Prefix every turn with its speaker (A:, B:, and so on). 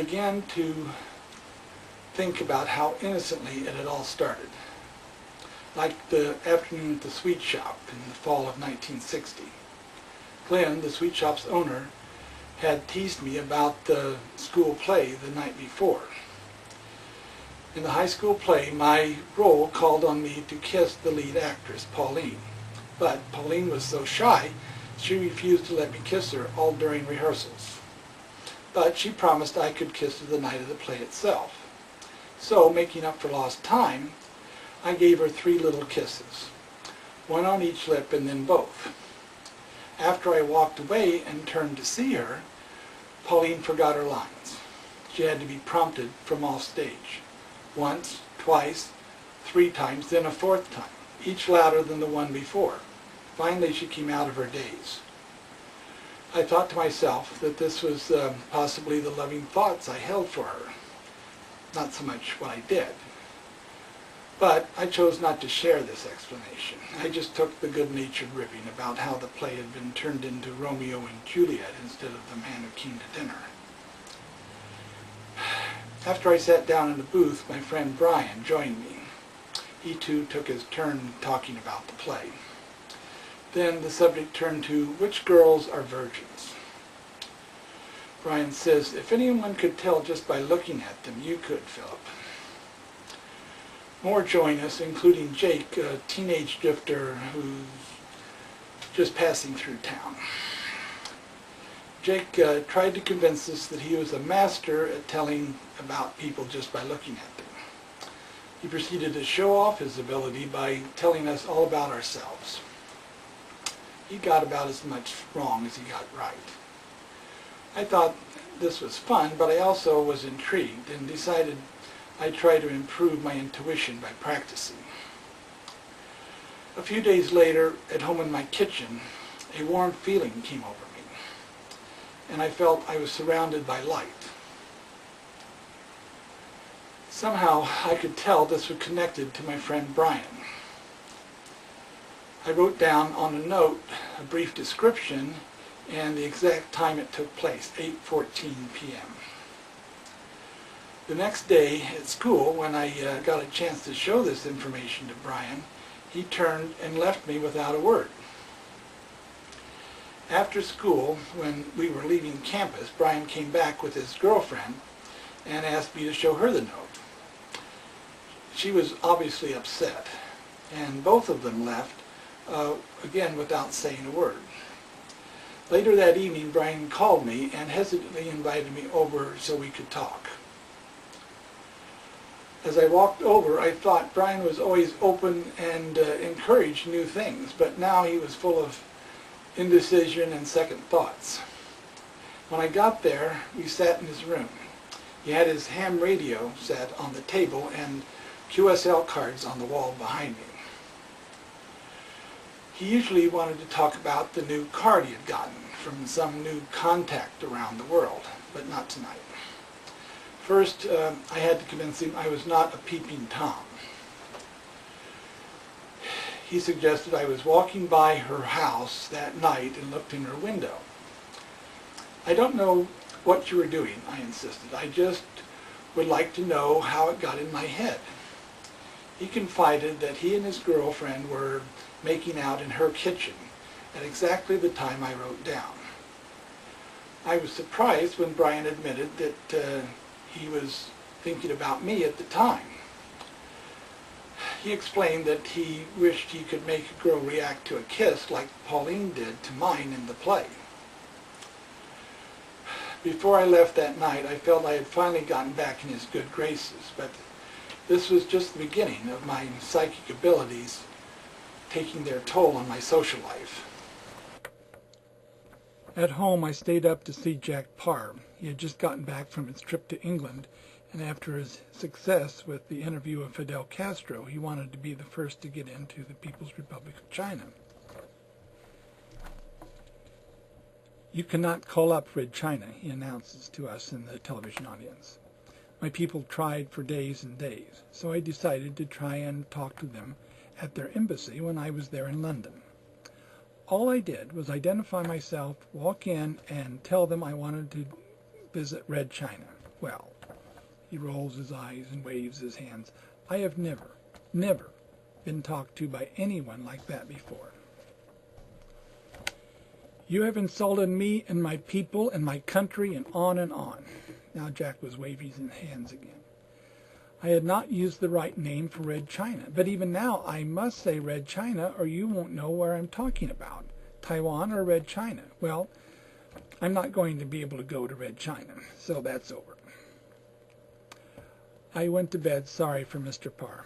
A: began to think about how innocently it had all started. Like the afternoon at the sweet shop in the fall of 1960. Glenn, the sweet shop's owner, had teased me about the school play the night before. In the high school play, my role called on me to kiss the lead actress, Pauline. But Pauline was so shy, she refused to let me kiss her all during rehearsals. But she promised I could kiss her the night of the play itself. So, making up for lost time, I gave her 3 little kisses, one on each lip and then both. After I walked away and turned to see her, Pauline forgot her lines. She had to be prompted from off stage. Once, twice, 3 times, then a 4th time, each louder than the one before. Finally, she came out of her daze. I thought to myself that this was possibly the loving thoughts I held for her, not so much what I did. But I chose not to share this explanation. I just took the good-natured ribbing about how the play had been turned into Romeo and Juliet instead of The Man Who Came to Dinner. After I sat down in the booth, my friend Brian joined me. He too took his turn talking about the play. Then the subject turned to which girls are virgins. Brian says, if anyone could tell just by looking at them, you could, Philip. More join us, including Jake, a teenage drifter who's just passing through town. Jake tried to convince us that he was a master at telling about people just by looking at them. He proceeded to show off his ability by telling us all about ourselves. He got about as much wrong as he got right. I thought this was fun, but I also was intrigued and decided I'd try to improve my intuition by practicing. A few days later, at home in my kitchen, a warm feeling came over me, and I felt I was surrounded by light. Somehow, I could tell this was connected to my friend Brian. I wrote down on a note a brief description and the exact time it took place, 8:14 p.m. The next day at school, when I got a chance to show this information to Brian, he turned and left me without a word. After school, when we were leaving campus, Brian came back with his girlfriend and asked me to show her the note. She was obviously upset, and both of them left, again without saying a word. Later that evening, Brian called me and hesitantly invited me over so we could talk. As I walked over, I thought Brian was always open and encouraged new things, but now he was full of indecision and second thoughts. When I got there, we sat in his room. He had his ham radio set on the table and QSL cards on the wall behind me. He usually wanted to talk about the new card he had gotten from some new contact around the world, but not tonight. First, I had to convince him I was not a peeping Tom. He suggested I was walking by her house that night and looked in her window. I don't know what you were doing, I insisted. I just would like to know how it got in my head. He confided that he and his girlfriend were making out in her kitchen at exactly the time I wrote down. I was surprised when Brian admitted that he was thinking about me at the time. He explained that he wished he could make a girl react to a kiss like Pauline did to mine in the play. Before I left that night, I felt I had finally gotten back in his good graces, but this was just the beginning of my psychic abilities taking their toll on my social life. At home, I stayed up to see Jack Parr. He had just gotten back from his trip to England, and after his success with the interview of Fidel Castro, he wanted to be the first to get into the People's Republic of China. "You cannot call up Red China," he announces to us in the television audience. My people tried for days and days, so I decided to try and talk to them at their embassy when I was there in London. All I did was identify myself, walk in, and tell them I wanted to visit Red China. Well, he rolls his eyes and waves his hands. I have never been talked to by anyone like that before. You have insulted me and my people and my country and on and on. Now Jack was waving his hands again. I had not used the right name for Red China, but even now I must say Red China or you won't know where I'm talking about. Taiwan or Red China? Well, I'm not going to be able to go to Red China, so that's over. I went to bed sorry for Mr. Parr.